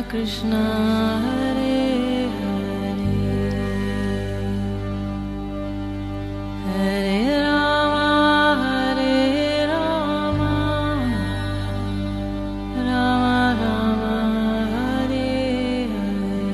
कृष्णा हरे हरे हरे राम राम राम हरे हरे।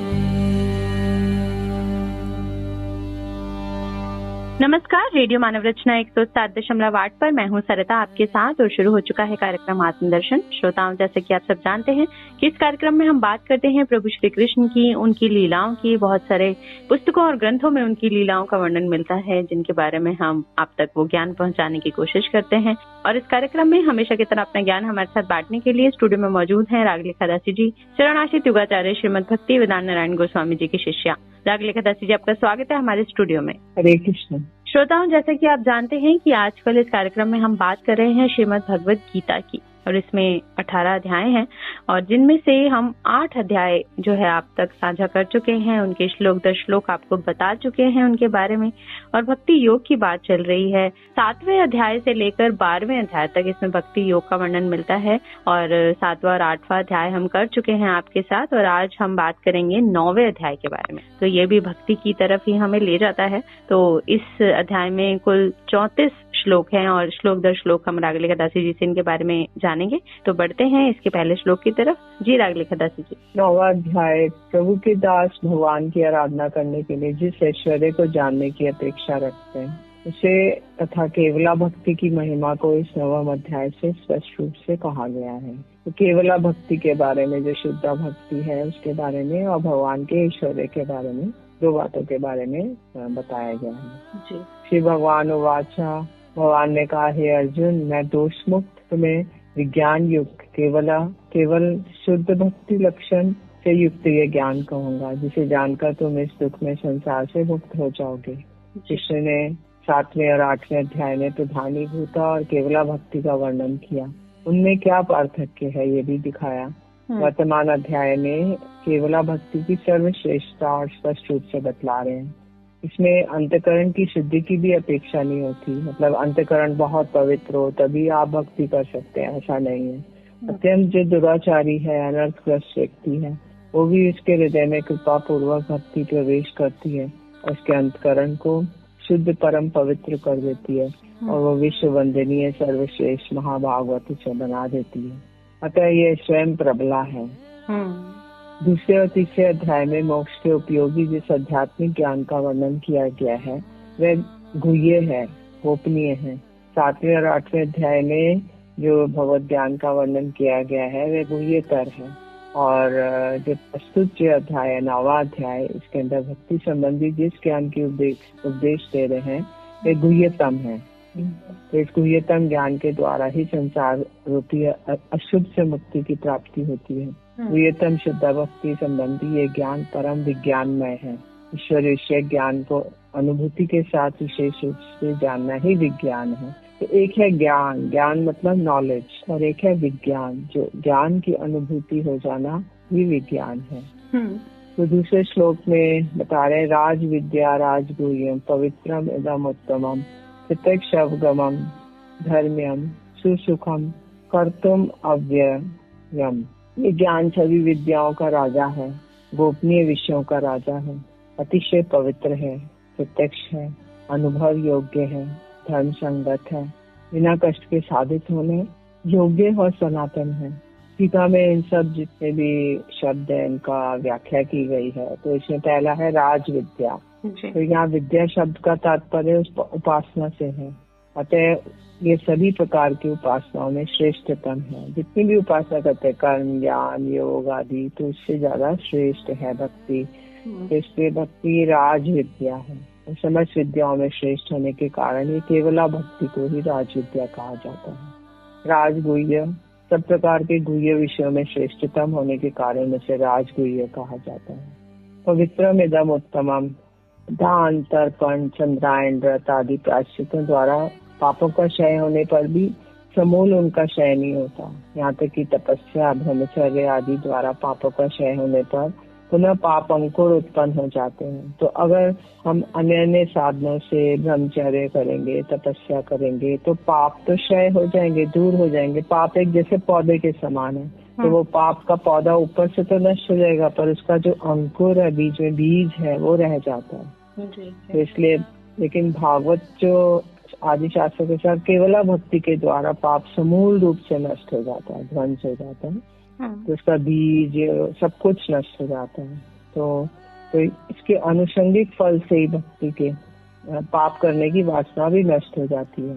नमस्कार, रेडियो मानव रचना 107.8 पर मैं हूं सरिता आपके साथ और शुरू हो चुका है कार्यक्रम आत्मदर्शन। श्रोताओं, जैसे कि आप सब जानते हैं कि इस कार्यक्रम में हम बात करते हैं प्रभु श्री कृष्ण की, उनकी लीलाओं की। बहुत सारे पुस्तकों और ग्रंथों में उनकी लीलाओं का वर्णन मिलता है, जिनके बारे में हम आप तक वो ज्ञान पहुंचाने की कोशिश करते हैं। और इस कार्यक्रम में हमेशा की तरह अपना ज्ञान हमारे साथ बांटने के लिए स्टूडियो में मौजूद हैं रागलेखा दासी जी, शरणाश्रित युगाचार्य श्रीमद भक्ति वेदांत नारायण गोस्वामी जी की शिष्या। रागलेखा दासी जी, आपका स्वागत है हमारे स्टूडियो में। हरे कृष्ण। श्रोताओं, जैसे कि आप जानते हैं कि आजकल इस कार्यक्रम में हम बात कर रहे हैं श्रीमद् भगवद गीता की, और इसमें 18 अध्याय हैं और जिनमें से हम 8 अध्याय जो है आप तक साझा कर चुके हैं। उनके श्लोक दर श्लोक आपको बता चुके हैं उनके बारे में, और भक्ति योग की बात चल रही है। 7वें अध्याय से लेकर 12वें अध्याय तक इसमें भक्ति योग का वर्णन मिलता है, और 7वां और 8वां अध्याय हम कर चुके हैं आपके साथ। और आज हम बात करेंगे 9वें अध्याय के बारे में, तो ये भी भक्ति की तरफ ही हमें ले जाता है। तो इस अध्याय में कुल 34 श्लोक हैं और श्लोक दर श्लोक हम रागलेखा दासी जी से इनके बारे में जानेंगे। तो बढ़ते हैं इसके पहले श्लोक की तरफ। जी रागलेखा दासी जी। 9वां अध्याय, प्रभु के दास भगवान की आराधना करने के लिए जिस ऐश्वर्य को जानने की अपेक्षा रखते हैं, उसे तथा केवला भक्ति की महिमा को इस 9वें अध्याय से स्पष्ट रूप से कहा गया है। तो केवला भक्ति के बारे में, जो शुद्ध भक्ति है उसके बारे में, और भगवान के ऐश्वर्य के बारे में, 2 बातों के बारे में बताया गया है। जी। श्री भगवान उवाचा, भगवान ने कहा, हे अर्जुन, मैं दोष मुक्त तुम्हें विज्ञान युक्त केवल शुद्ध भक्ति लक्षण से युक्त ये ज्ञान कहूंगा, जिसे जानकर तुम इस दुख में संसार से मुक्त हो जाओगे। कृष्ण ने 7वें और 8वें अध्याय में प्रधानीभूत और केवला भक्ति का वर्णन किया, उनमें क्या पार्थक्य है ये भी दिखाया। वर्तमान अध्याय में केवला भक्ति की सर्वश्रेष्ठता और स्पष्ट रूप से बतला रहे हैं। इसमें अंतकरण की शुद्धि की भी अपेक्षा नहीं होती, मतलब अंतकरण बहुत पवित्र हो तभी आप भक्ति कर सकते हैं, ऐसा नहीं है। अत्यंत जो दुराचारी है, अनर्थग्रस्त व्यक्ति है, वो भी उसके हृदय में कृपा पूर्वक भक्ति प्रवेश करती है और उसके अंतकरण को शुद्ध परम पवित्र कर देती है, और वो विश्व वंदनीय सर्वश्रेष्ठ महाभागवत से बना देती है। अतः ये स्वयं प्रबला है। 2 और 3 अध्याय में मोक्ष के उपयोगी जिस आध्यात्मिक ज्ञान का वर्णन किया गया है वह गुह्य है, गोपनीय है। 7वें और 8वें अध्याय में जो भगवत ज्ञान का वर्णन किया गया है वह गुह्यतर है, और जो प्रस्तुत जो अध्याय है 9वां अध्याय, इसके अंदर भक्ति संबंधी जिस ज्ञान की उपदेश दे रहे हैं वह गुह्यतम है। तो इस गुह्यतम ज्ञान के द्वारा ही संसार रूपी अशुद्ध से मुक्ति की प्राप्ति होती है। गुह्यतम शुद्ध भक्ति संबंधी ये ज्ञान परम विज्ञानमय है। ईश्वर विषय ज्ञान को अनुभूति के साथ विशेष रूप से जानना ही विज्ञान है। तो एक है ज्ञान मतलब नॉलेज, और एक है विज्ञान, जो ज्ञान की अनुभूति हो जाना ही विज्ञान है। तो दूसरे श्लोक में बता रहे, राज विद्या राजगुह्यम पवित्रम इदम उत्तमम प्रत्यक्ष अवगमम धर्म्यम सुसुखम कर्तुम अव्ययम। ये ज्ञान सभी विद्याओं का राजा है, गोपनीय विषयों का राजा है, अतिशय पवित्र है, प्रत्यक्ष है, अनुभव योग्य है, धर्म संगत है, बिना कष्ट के साधित होने योग्य और सनातन है। गीता में इन सब जितने भी शब्द है इनका व्याख्या की गई है। तो इसमें पहला है राज विद्या। तो यहाँ विद्या शब्द का तात्पर्य उपासना से है। अतः ये सभी प्रकार की उपासनाओं में श्रेष्ठतम है। जितनी भी उपासना करते हैं, कर्म, ज्ञान, योग आदि, तो उससे ज्यादा श्रेष्ठ है भक्ति। इसलिए भक्ति राज विद्या है। समस्त विद्याओं में श्रेष्ठ होने के कारण ये केवला भक्ति को ही राज विद्या कहा जाता है। राजगुह्य, सब प्रकार के गुह्य विषयों में श्रेष्ठतम होने के कारण इसे राजगुह्य कहा जाता है। पवित्रम इदम उत्तमम, दान, तर्पण, चंद्रायन, व्रत आदि प्रायश्चितों द्वारा पापों का क्षय होने पर भी समूल उनका क्षय नहीं होता। यहाँ तक कि तपस्या, ब्रह्मचर्य आदि द्वारा पापों का क्षय होने पर पुनः पाप अंकुर उत्पन्न हो जाते हैं। तो अगर हम अन्य साधनों से ब्रह्मचर्य करेंगे, तपस्या करेंगे, तो पाप तो क्षय हो जाएंगे, दूर हो जाएंगे। पाप एक जैसे पौधे के समान है, तो वो पाप का पौधा ऊपर से तो नष्ट हो जाएगा, पर उसका जो अंकुर है, बीच में बीज है, वो रह जाता है। तो इसलिए, लेकिन भागवत जो आदि शास्त्र के साथ केवला भक्ति के द्वारा पाप समूल रूप से नष्ट हो जाता है, ध्वंस हो जाता है। तो उसका बीज सब कुछ नष्ट हो जाता है। तो इसके अनुषंगिक फल से ही भक्ति के पाप करने की वासना भी नष्ट हो जाती है।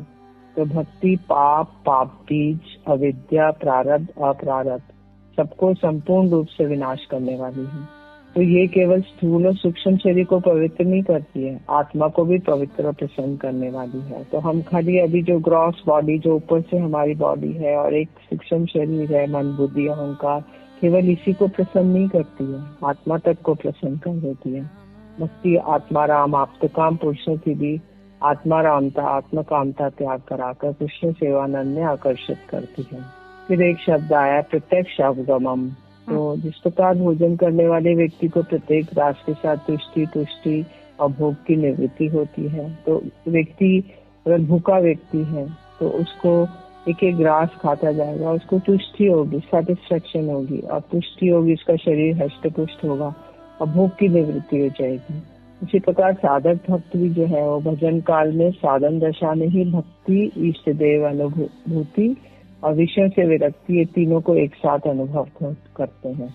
तो भक्ति पाप बीज, अविद्या, प्रारब्ध, अप्रारब्ध सबको संपूर्ण रूप से विनाश करने वाली है। तो ये केवल स्थूल और सूक्ष्म शरीर को पवित्र नहीं करती है, आत्मा को भी पवित्र और प्रसन्न करने वाली है। तो हम खाली अभी जो ग्रॉस बॉडी, जो ऊपर से हमारी बॉडी है, और एक सूक्ष्म शरीर है, मन, बुद्धि, अहंकार, केवल इसी को प्रसन्न नहीं करती है, आत्मा तक को प्रसन्न कर देती है। भक्ति आत्मा राम आप्तकाम पुरुषों की भी आत्मा रामता, आत्म कामता त्याग कराकर कृष्ण सेवानंद में आकर्षित करती है। फिर एक शब्द आया प्रत्यक्ष अवगमम। तो जिस प्रकार भोजन करने वाले व्यक्ति को प्रत्येक रास के साथ तुष्टि और भोग की निवृत्ति होती है, तो व्यक्ति अगर भूखा व्यक्ति है तो उसको एक एक ग्रास खाता जाएगा, उसको तुष्टि होगी, सेटिस्फेक्शन होगी, और तुष्टि होगी, उसका शरीर हष्ट पुष्ट होगा और भोग की निवृत्ति हो जाएगी। इसी प्रकार साधक भक्त भी जो है वो भजन काल में साधन दशा में ही भक्ति, इष्ट देव अनुभूति और विषय से विरक्ति, ये तीनों को एक साथ अनुभव करते हैं।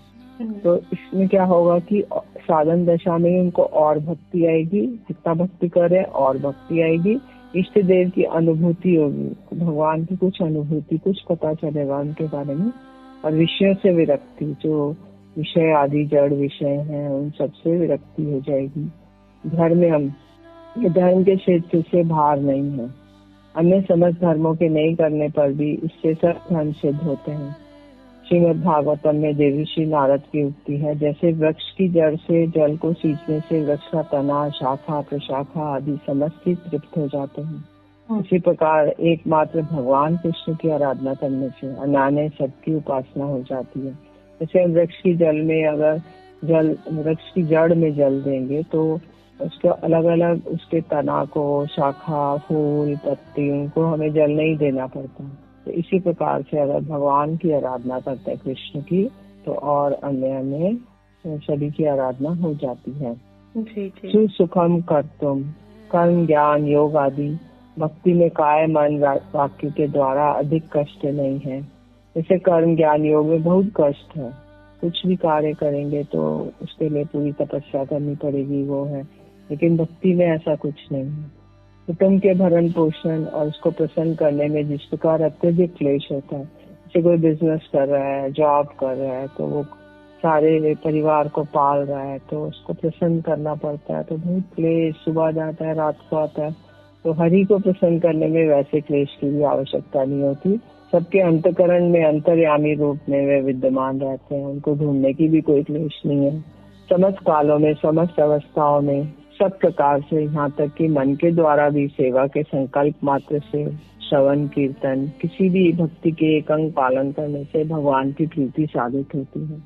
तो इसमें क्या होगा कि साधन दशा में उनको और भक्ति आएगी, जितना भक्ति करे और भक्ति आएगी, इष्ट देव की अनुभूति होगी, भगवान की कुछ अनुभूति, कुछ पता चलेगा उनके बारे में, और विषयों से विरक्ति, जो विषय आदि जड़ विषय हैं उन सबसे विरक्ति हो जाएगी। धर्म के क्षेत्र से बाहर नहीं है, अन्य समस्त धर्मों के नहीं करने पर भी इससे सब धर्म सिद्ध होते हैं। श्रीमद् भागवतम में देवर्षि नारद की उक्ति है, जैसे वृक्ष की जड़ से जल को सींचने से वृक्ष का तना, शाखा, प्रशाखा आदि समस्त ही तृप्त हो जाते हैं। इसी प्रकार एकमात्र भगवान कृष्ण की आराधना करने से अनाने सबकी उपासना हो जाती है। जैसे वृक्ष की जल में अगर वृक्ष की जड़ में जल देंगे तो उसके अलग अलग उसके तना को, शाखा, फूल, पत्ती, उनको हमें जल नहीं देना पड़ता। तो इसी प्रकार से अगर भगवान की आराधना करते हैं कृष्ण की, तो और अन्य सभी की आराधना हो जाती है। सुसुखम कर्तुम, कर्म, ज्ञान, योग आदि भक्ति में काय, मन, वाक्य के द्वारा अधिक कष्ट नहीं है। जैसे कर्म, ज्ञान, योग में बहुत कष्ट है, कुछ भी कार्य करेंगे तो उसके लिए पूरी तपस्या करनी पड़ेगी, वो है। लेकिन भक्ति में ऐसा कुछ नहीं है। कुटुंब के भरण पोषण और उसको प्रसन्न करने में जिस प्रकार अत्यधिक क्लेश होता है, जैसे कोई बिजनेस कर रहा है, जॉब कर रहा है, तो वो सारे परिवार को पाल रहा है, तो उसको प्रसन्न करना पड़ता है, तो बहुत क्लेश, सुबह जाता है, रात को आता है। तो हरि को प्रसन्न करने में वैसे क्लेश की भी आवश्यकता नहीं होती। सबके अंतकरण में अंतर्यामी रूप में वे विद्यमान रहते हैं, उनको ढूंढने की भी कोई क्लेश नहीं है। समस्त कालों में, समस्त अवस्थाओं में, सब प्रकार से, यहाँ तक कि मन के द्वारा भी सेवा के संकल्प मात्र से, श्रवण, कीर्तन, किसी भी भक्ति के एक अंग पालन करने से भगवान की प्रीति साधित होती है।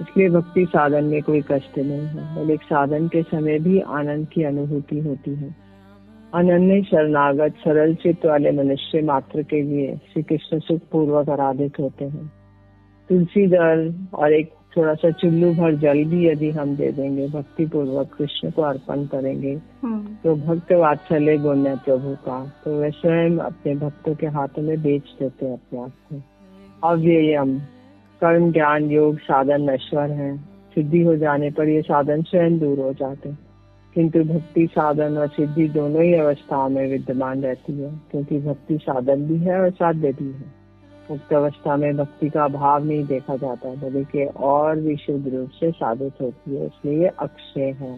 इसलिए भक्ति साधन में कोई कष्ट नहीं है, बल्कि साधन के समय भी आनंद की अनुभूति होती है। अनन्य शरणागत सरल चित्त वाले मनुष्य मात्र के लिए श्री कृष्ण सुख पूर्वक आराधित होते हैं। तुलसी दल और एक थोड़ा सा चुल्लू भर जल भी यदि हम दे देंगे, भक्ति पूर्वक कृष्ण को अर्पण करेंगे, तो भक्त वात्सल्य गुण है प्रभु का, तो वे स्वयं अपने भक्तों के हाथों में बेच देते हैं अपने आप को। अव्ययम, कर्म, ज्ञान, योग साधन नश्वर हैं, सिद्धि हो जाने पर ये साधन स्वयं दूर हो जाते हैं, किंतु भक्ति साधन और सिद्धि दोनों ही अवस्थाओं में विद्यमान रहती है, क्योंकि भक्ति साधन भी है और साध्य भी है। मुक्त अवस्था में भक्ति का अभाव नहीं देखा जाता, बल्कि और भी शुद्ध रूप से साधित होती है, इसलिए अक्षय है।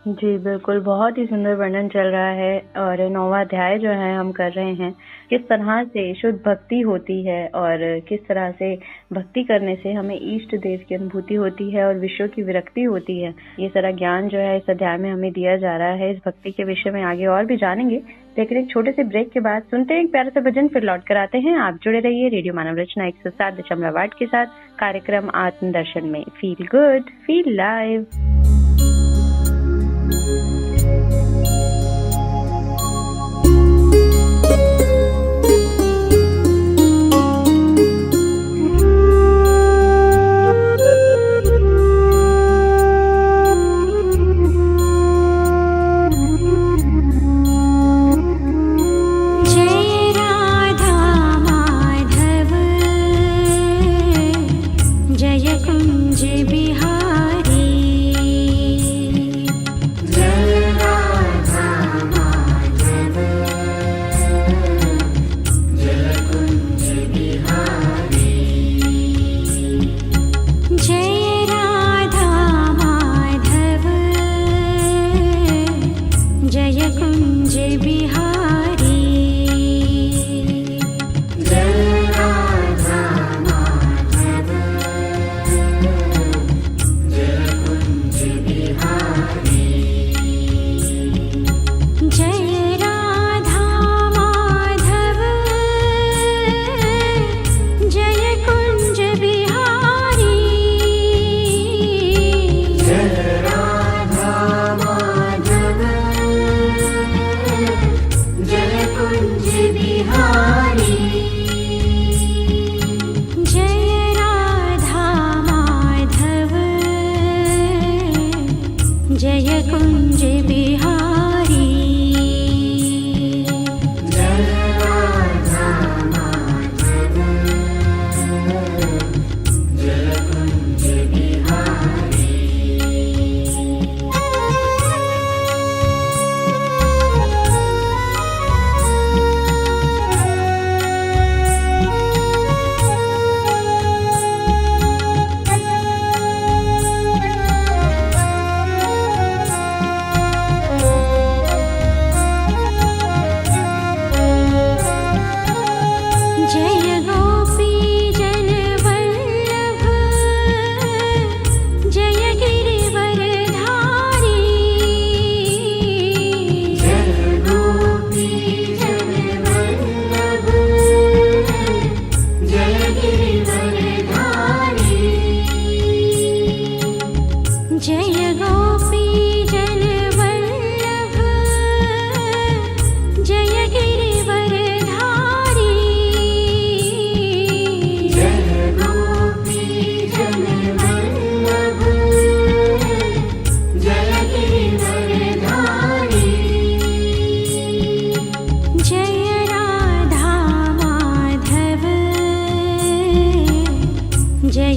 जी बिल्कुल, बहुत ही सुंदर वर्णन चल रहा है। और 9वां अध्याय जो है हम कर रहे हैं, किस तरह से शुद्ध भक्ति होती है और किस तरह से भक्ति करने से हमें इष्ट देव की अनुभूति होती है और विषयों की विरक्ति होती है। ये सारा ज्ञान जो है इस अध्याय में हमें दिया जा रहा है। इस भक्ति के विषय में आगे और भी जानेंगे, लेकिन एक छोटे से ब्रेक के बाद सुनते हैं एक प्यारा सा भजन, फिर लौट कर आते हैं। आप जुड़े रहिए रेडियो मानव रचना 107.8 के साथ, कार्यक्रम आत्म दर्शन में। Feel good, feel live.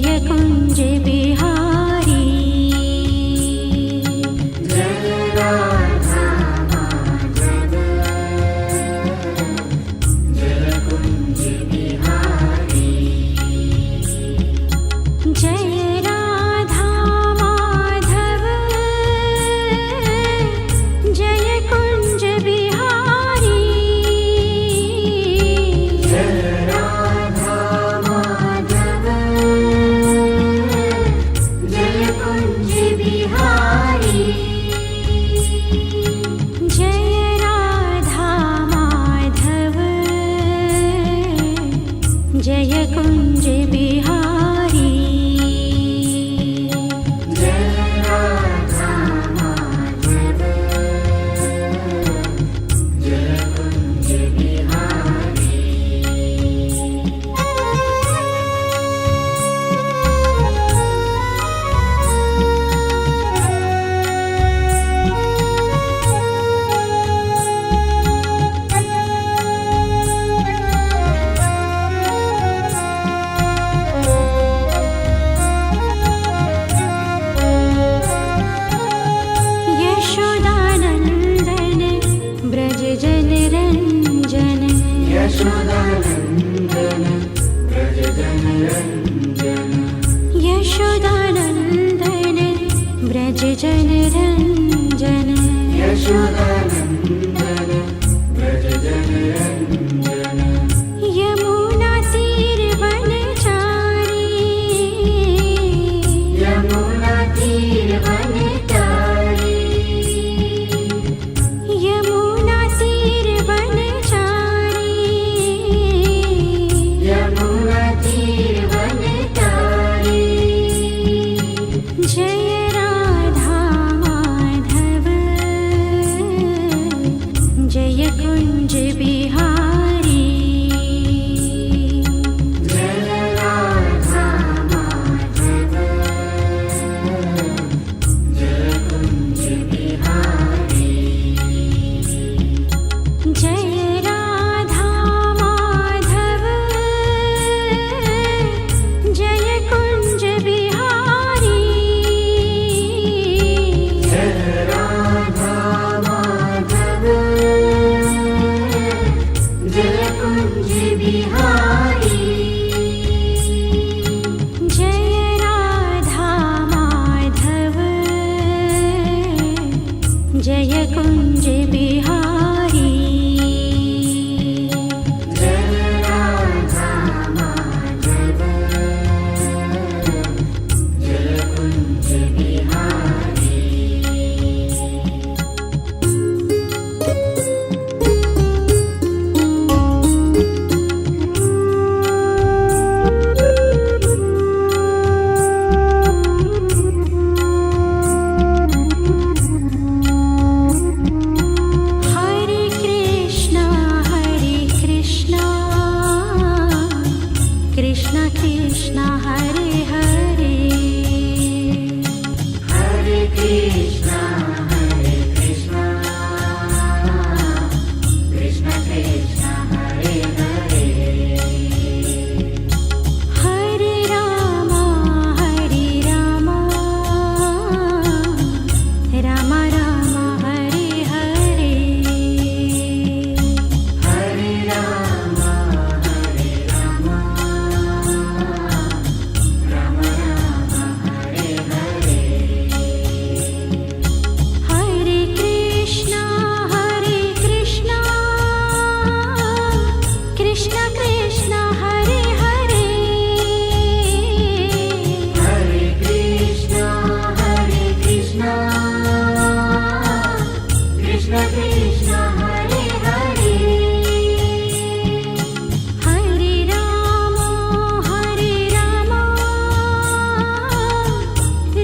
जय कुंज बिहारी जय राधा माधव जय कुंज बिहारी जय राधा माधव जय कुंज बिहारी जय राधा माधव जय कुंज बिहारी यशोदानंदन ब्रज जन रंजन यशोदानंदन ब्रज जन रंजन यमुना तीर वनचारी यमुना तीर वनचारी यमुना तीर वनचारी यमुना तीर वनचारी जय राधा माधव जय कुंज बिहारी जय राधा माधव जय कुंज बिहारी जय राधा माधव जय कुंज बिहारी जय राधा माधव जय कुंज बिहारी जय राधा माधव जय कुंज बिहारी जय राधा माधव जय कुंज बिहारी हरे Krishna Krishna Krishna Hare Hare Hare Krishna Krishna Krishna Hare Hare Hare Ram Ram Ram Hare Hare Hare Ram Ram Ram Hare Hare Hare Krishna Krishna Krishna Hare Hare Hare Krishna Krishna Krishna Hare Hare Hare Ram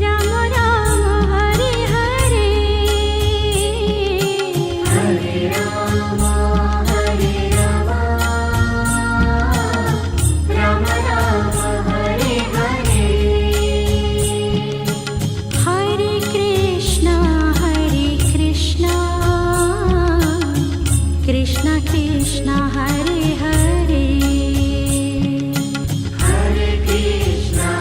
Ram Ram Hare Hare Hare Ram Ram Ram Hare Hare Hare Krishna Krishna Krishna Hare Hare Hare Krishna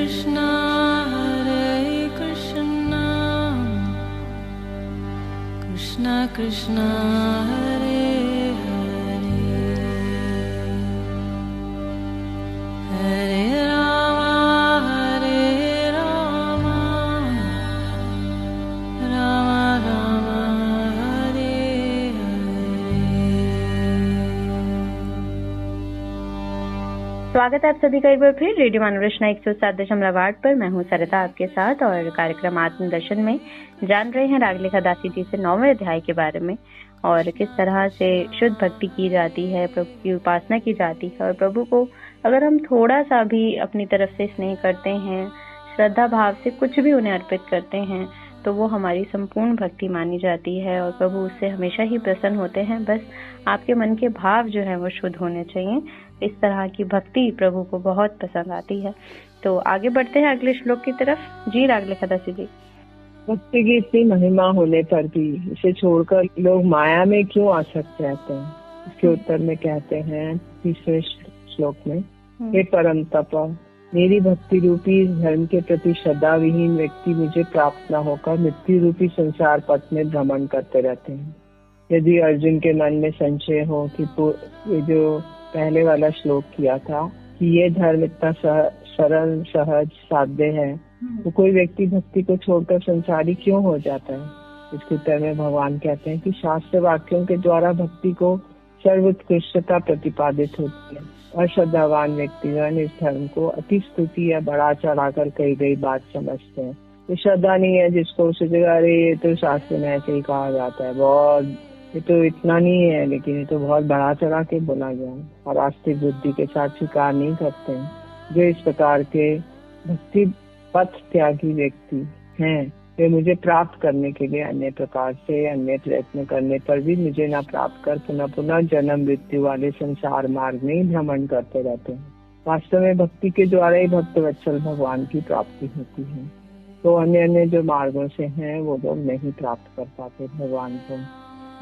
Krishna Hare Krishna Krishna Krishna Hare Hare Hare Rama Rama Rama Hare स्वागत है आप सभी का एक बार फिर रेडियो मनोरचना 107.8 पर। मैं हूँ सरिता आपके साथ और कार्यक्रम आत्मदर्शन में जान रहे हैं रागलेखा दासी जी से 9वें अध्याय के बारे में और किस तरह से शुद्ध भक्ति की जाती है, प्रभु की उपासना की जाती है। और प्रभु को अगर हम थोड़ा सा भी अपनी तरफ से स्नेह करते हैं, श्रद्धा भाव से कुछ भी उन्हें अर्पित करते हैं, तो वो हमारी संपूर्ण भक्ति मानी जाती है और प्रभु उससे हमेशा ही प्रसन्न होते हैं। बस आपके मन के भाव जो है वो शुद्ध होने चाहिए। इस तरह की भक्ति प्रभु को बहुत पसंद आती है। तो आगे बढ़ते हैं अगले श्लोक की तरफ। जी रागलेखा दासी जी। भक्ति की इतनी महिमा होने पर भी इसे छोड़कर लोग माया में क्यों आसक्त रहते हैं? इसके उत्तर में कहते हैं 30वें श्लोक में, हे परम तप, मेरी भक्ति रूपी इस धर्म के प्रति श्रद्धा विहीन व्यक्ति मुझे प्राप्त न होकर मृत्यु रूपी संसार पथ में भ्रमण करते रहते हैं। यदि अर्जुन के मन में संशय हो कि ये जो पहले वाला श्लोक किया था कि ये धर्म इतना सरल सहज साध्य है, तो कोई व्यक्ति भक्ति को छोड़कर संसारी क्यों हो जाता है? इसके उत्तर में भगवान कहते हैं कि शास्त्र वाक्यों के द्वारा भक्ति को सर्वोत्कृष्टता प्रतिपादित होती है और श्रद्धावान व्यक्तिगण इस धर्म को अति स्तुति या बढ़ा चढ़ाकर कही गई बात समझते हैं। तो श्रद्धा नहीं है जिसको सोचेगा अरे ये तो शास्त्र में ऐसे ही कहा जाता है, बहुत ये तो इतना नहीं है, लेकिन ये तो बहुत बढ़ा चढ़ा के बोला गया है, और आस्तिक बुद्धि के साथ स्वीकार नहीं करते हैं। जो इस प्रकार के भक्ति पथ त्यागी व्यक्ति हैं, वे मुझे प्राप्त करने के लिए अन्य प्रकार से अन्य प्रयत्न करने पर भी मुझे न प्राप्त कर पुनः पुनः जन्म मृत्यु वाले संसार मार्ग में ही भ्रमण करते रहते हैं। वास्तव में भक्ति के द्वारा ही भक्त वत्सल भगवान की प्राप्ति होती है। तो अन्य अन्य जो मार्गों से हैं वो लोग नहीं प्राप्त कर पाते भगवान को।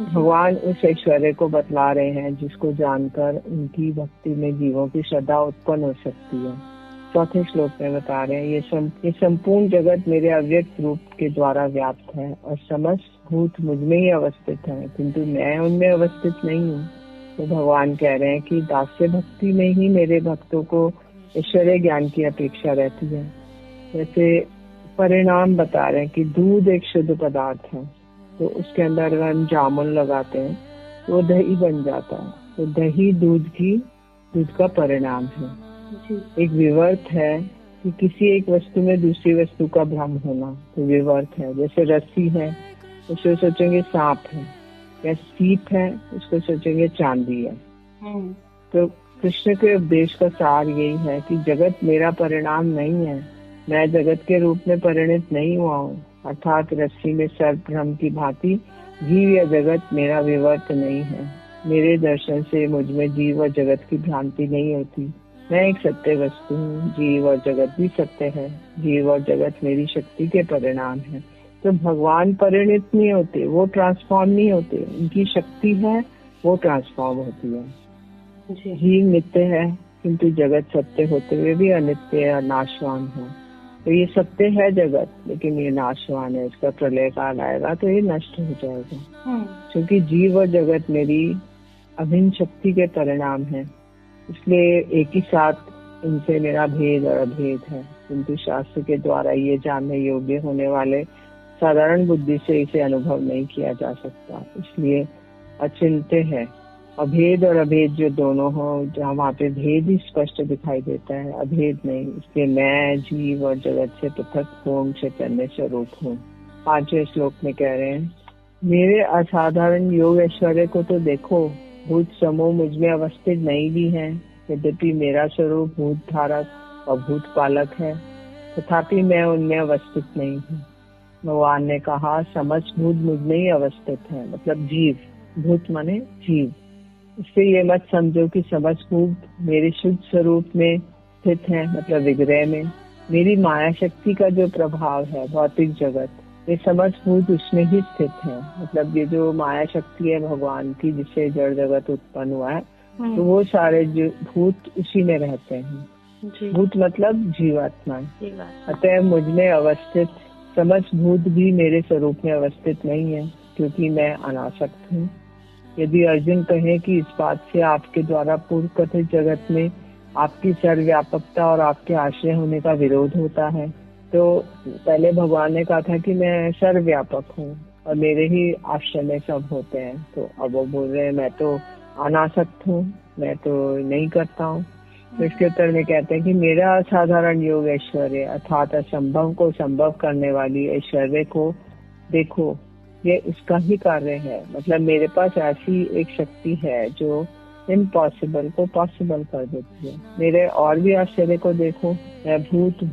भगवान उस ऐश्वर्य को बतला रहे हैं जिसको जानकर उनकी भक्ति में जीवों की श्रद्धा उत्पन्न हो सकती है। चौथे श्लोक में बता रहे हैं ये संपूर्ण जगत मेरे अव्यक्त रूप के द्वारा व्याप्त है और समस्त भूत मुझ में ही अवस्थित है, किंतु मैं उनमें अवस्थित नहीं हूँ। तो भगवान कह रहे हैं कि दास्य भक्ति में ही मेरे भक्तों को ऐश्वर्य ज्ञान की अपेक्षा रहती है। जैसे परिणाम बता रहे हैं कि दूध एक शुद्ध पदार्थ है, तो उसके अंदर अगर हम जामुन लगाते हैं तो वो दही बन जाता है। तो दही दूध का परिणाम है। एक विवर्त है कि किसी एक वस्तु में दूसरी वस्तु का भ्रम होना, तो विवर्त है। जैसे रस्सी है, उसको सोचेंगे सांप है, या सीप है, उसको सोचेंगे चांदी है। तो कृष्ण के उपदेश का सार यही है कि जगत मेरा परिणाम नहीं है, मैं जगत के रूप में परिणित नहीं हुआ हूँ। अर्थात रस्सी में सर्प भ्रम की भांति जीव या जगत मेरा विवर्त नहीं है। मेरे दर्शन से मुझ में जीव और जगत की भ्रांति नहीं होती। मैं एक सत्य वस्तु हूँ, जीव और जगत भी सत्य है। जीव और जगत मेरी शक्ति के परिणाम है। तो भगवान परिणित नहीं होते, वो ट्रांसफॉर्म नहीं होते, उनकी शक्ति है वो ट्रांसफॉर्म होती है। जीव नित्य है किंतु जगत सत्य होते हुए भी अनित्य और नाशवान है। तो ये सत्य है जगत, लेकिन ये नाशवान है। इसका प्रलय काल आएगा तो ये नष्ट हो जाएगा, क्योंकि जीव और जगत मेरी अभिन्न शक्ति के परिणाम है। इसलिए एक ही साथ इनसे मेरा भेद और अभेद है, किंतु शास्त्र के द्वारा ये जानने योग्य होने वाले साधारण बुद्धि से इसे अनुभव नहीं किया जा सकता। इसलिए अचिंत्य है। अभेद और अभेद जो दोनों हो, जहाँ वहाँ पे भेद ही स्पष्ट दिखाई देता है, अभेद नहीं। इसलिए मैं जीव और जगत से पृथक पूर्ण चैतन्य स्वरूप हूँ। 5वें श्लोक में कह रहे हैं, मेरे असाधारण योग ऐश्वर्य को तो देखो, भूत समूह मुझ में अवस्थित नहीं भी है। यद्यपि मेरा स्वरूप भूत धारक और भूत पालक है, तथापि मैं उनमें अवस्थित नहीं हूँ। भगवान ने कहा समस्त भूत मुझ में ही अवस्थित है, मतलब जीव, भूत माने जीव। इससे ये मत समझो कि समस्त भूत मेरे शुद्ध स्वरूप में स्थित है, मतलब विग्रह में। मेरी माया शक्ति का जो प्रभाव है भौतिक जगत, ये समस्त भूत उसमें ही स्थित है। मतलब ये जो माया शक्ति है भगवान की, जिससे जड़ जगत उत्पन्न हुआ है, तो वो सारे जो भूत उसी में रहते हैं। जी भूत मतलब जीवात्मा। ये बात। अतः मुझ में अवस्थित समस्त भूत भी मेरे स्वरूप में अवस्थित नहीं है, क्योंकि मैं अनासक्त हूँ। यदि अर्जुन कहे कि इस बात से आपके द्वारा पूर्व कथित जगत में आपकी सर्वव्यापकता और आपके आश्रय होने का विरोध होता है, तो पहले भगवान ने कहा था कि मैं सर्वव्यापक हूँ और मेरे ही आश्रय में सब होते हैं। तो अब वो बोल रहे हैं मैं तो अनासक्त हूँ, मैं तो नहीं करता हूँ। तो इसके उत्तर में कहते हैं कि मेरा असाधारण योग ऐश्वर्य अर्थात असंभव को संभव करने वाली ऐश्वर्य को देखो, ये उसका ही कार्य है। मतलब मेरे पास ऐसी एक शक्ति है जो इम्पॉसिबल को पॉसिबल कर देती है। मेरे और भी आश्चर्य को देखो, मैं भूत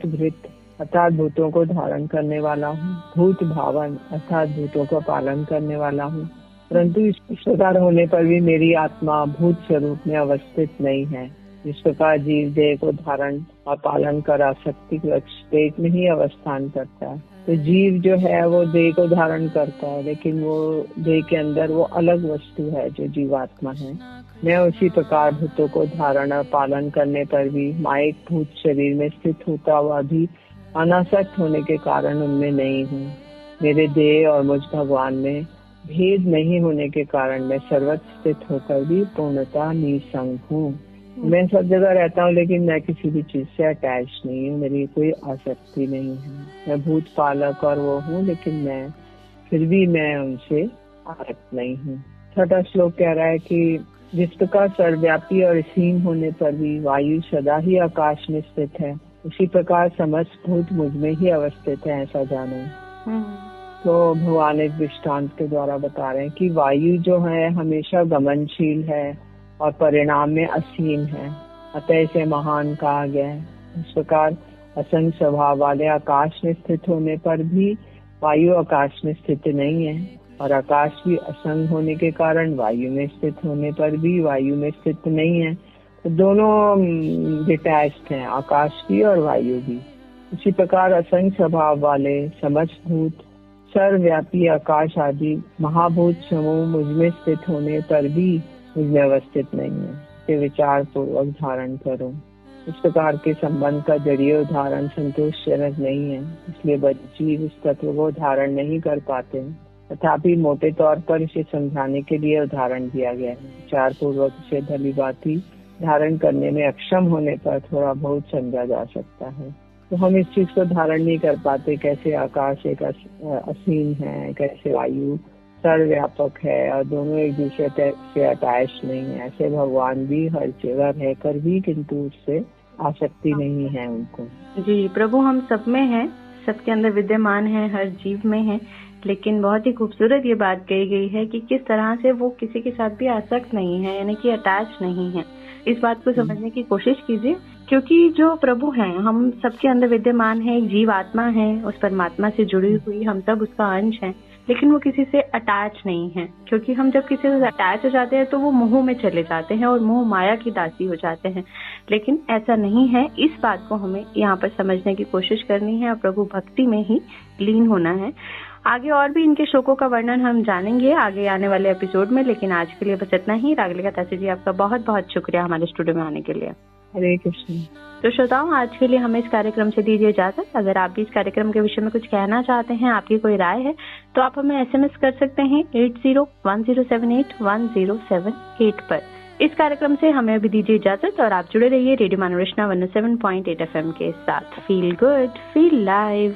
भृत अर्थात भूतों को धारण करने वाला हूँ, भूत भावन अर्थात भूतों को पालन करने वाला हूँ। परंतु इस प्रकार होने पर भी मेरी आत्मा भूत स्वरूप में अवस्थित नहीं है। जिस प्रकार जीव देह को धारण और पालन कर आसक्ति लक्ष्य पेट में ही अवस्थान करता है, तो जीव जो है वो देह को धारण करता है, लेकिन वो देह के अंदर वो अलग वस्तु है जो जीवात्मा है। मैं उसी प्रकार भूतों को धारण और पालन करने पर भी माइक भूत शरीर में स्थित होता हुआ भी अनासक्त होने के कारण उनमें नहीं हूँ। मेरे देह और मुझ भगवान में भेद नहीं होने के कारण मैं सर्वत्र स्थित होकर भी पूर्णतः निसंग हूँ। मैं सब जगह रहता हूँ, लेकिन मैं किसी भी चीज से अटैच नहीं हूँ, मेरी कोई आसक्ति नहीं है। मैं भूत पालक और वो हूँ, लेकिन मैं फिर भी मैं उनसे आसक्त नहीं हूँ। छठा श्लोक कह रहा है कि जिस प्रकार सर्वव्यापी और असीम होने पर भी वायु सदा ही आकाश में स्थित है, उसी प्रकार समस्त भूत मुझ में ही अवस्थित है, ऐसा जानो। तो भगवान एक दृष्टांत के द्वारा बता रहे हैं कि वायु जो है हमेशा गमनशील है और परिणाम में असीम है, अतः इसे महान कहा गया है। इस प्रकार असंग स्वभाव वाले आकाश में स्थित होने पर भी वायु आकाश में स्थित नहीं है, और आकाश भी असंग होने के कारण वायु में स्थित होने पर भी वायु में स्थित नहीं है। तो दोनों डिटैच्ड हैं, आकाश भी और वायु भी। इसी प्रकार असंग स्वभाव वाले समस्त भूत सर्वव्यापी आकाश आदि महाभूत समूह मुझ में स्थित होने पर भी मुझ में अवस्थित नहीं है। इसे विचार पूर्वक धारण करो। इस प्रकार के संबंध का जड़ीय उदाहरण संतोषजनक नहीं है, इसलिए जीव इस तत्व को धारण नहीं कर पाते। तथापि मोटे तौर पर इसे समझाने के लिए उदाहरण दिया गया है। विचार पूर्वक इसे भली भांति धारण करने में अक्षम होने पर थोड़ा बहुत समझा जा सकता है। तो हम इस चीज को धारण नहीं कर पाते, कैसे आकाश एक असीम है, कैसे वायु सर्वव्यापक है और दोनों एक दूसरे से अटैच नहीं है। ऐसे भगवान भी हर जगह रहकर भी किंतु उससे आसक्ति नहीं है उनको। जी प्रभु हम सब में है, सबके अंदर विद्यमान है, हर जीव में है, लेकिन बहुत ही खूबसूरत ये बात कही गई है कि किस तरह से वो किसी के साथ भी आसक्त नहीं है, यानी कि अटैच नहीं है। इस बात को समझने की कोशिश कीजिए, क्योंकि जो प्रभु हैं हम सबके अंदर विद्यमान है, एक जीव आत्मा है, उस परमात्मा से जुड़ी हुई हम सब उसका अंश हैं, लेकिन वो किसी से अटैच नहीं है। क्योंकि हम जब किसी से अटैच हो जाते हैं तो वो मोह में चले जाते हैं और मोह माया की दासी हो जाते हैं, लेकिन ऐसा नहीं है। इस बात को हमें यहाँ पर समझने की कोशिश करनी है और प्रभु भक्ति में ही लीन होना है। आगे और भी इनके श्लोकों का वर्णन हम जानेंगे आगे आने वाले एपिसोड में, लेकिन आज के लिए बस इतना ही। रागलिका तासी जी आपका बहुत बहुत शुक्रिया हमारे स्टूडियो में आने के लिए। हरे कृष्ण। तो श्रोताओं आज के लिए हमें इस कार्यक्रम से दीजिए इजाजत। अगर आप भी इस कार्यक्रम के विषय में कुछ कहना चाहते हैं, आपकी कोई राय है, तो आप हमें SMS कर सकते हैं 8010781078 पर। इस कार्यक्रम से हमें अभी दीजिए इजाजत और आप जुड़े रहिए रेडियो मनोरंजन 107.8 FM के साथ। Feel good, feel live.